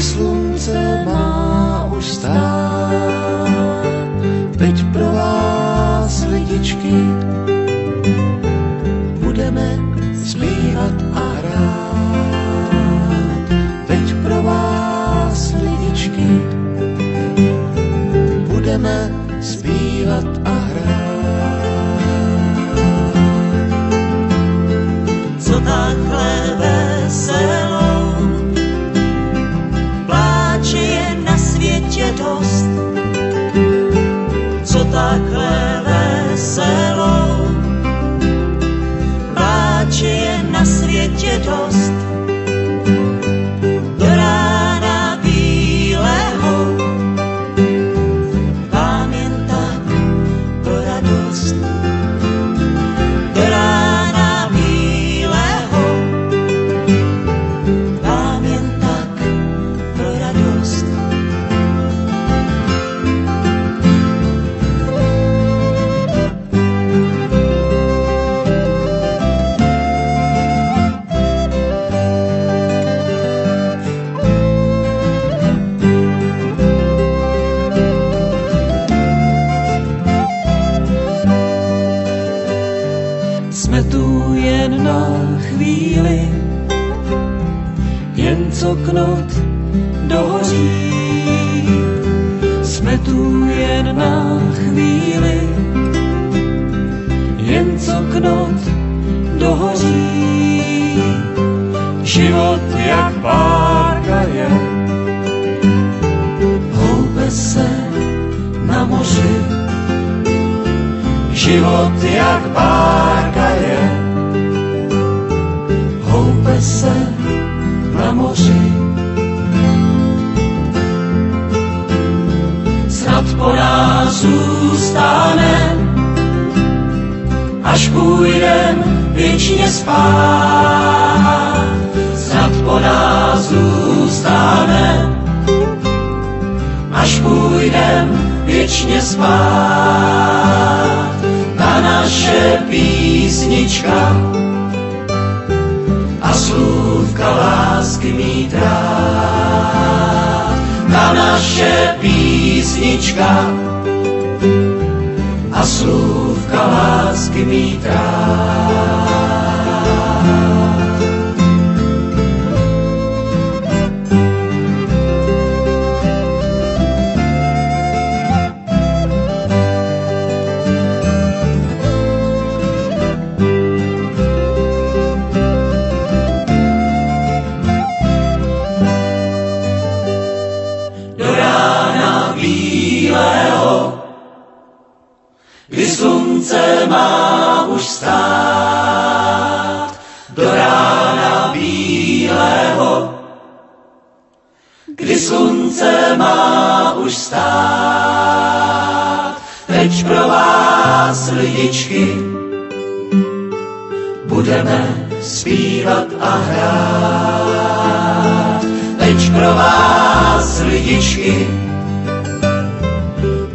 kdy slunce má už stát. Teď pro vás, lidičky, budeme zpívat a hrát. Teď pro vás, lidičky, budeme zpívat a hrát. Co takhle veselou, pláče je na světě dost. Co takhle veselou, pláče je na světě dost. Do rána bílého vám jen tak pro radost. Do rána bílého vám jen tak pro radost. Jsme tu jen na chvíli, jen co knot dohoří. Jsme tu jen na chvíli, jen co knot dohoří. Život jak párka je, houpe se na moři. Život jak párka je, houpe se na moři. Snad po nás zůstane, až půjdem věčně spát. Snad po nás zůstane, až půjdem věčně spát. Ta naše písnička a slůvka lásky mít rád. Ta naše písnička a slůvka lásky mít rád. Kdy slunce má už stát, do rána bílého. Kdy slunce má už stát, teď pro vás, lidičky, budeme zpívat a hrát. Teď pro vás, lidičky,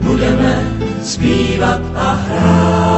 budeme zpívat a hrát.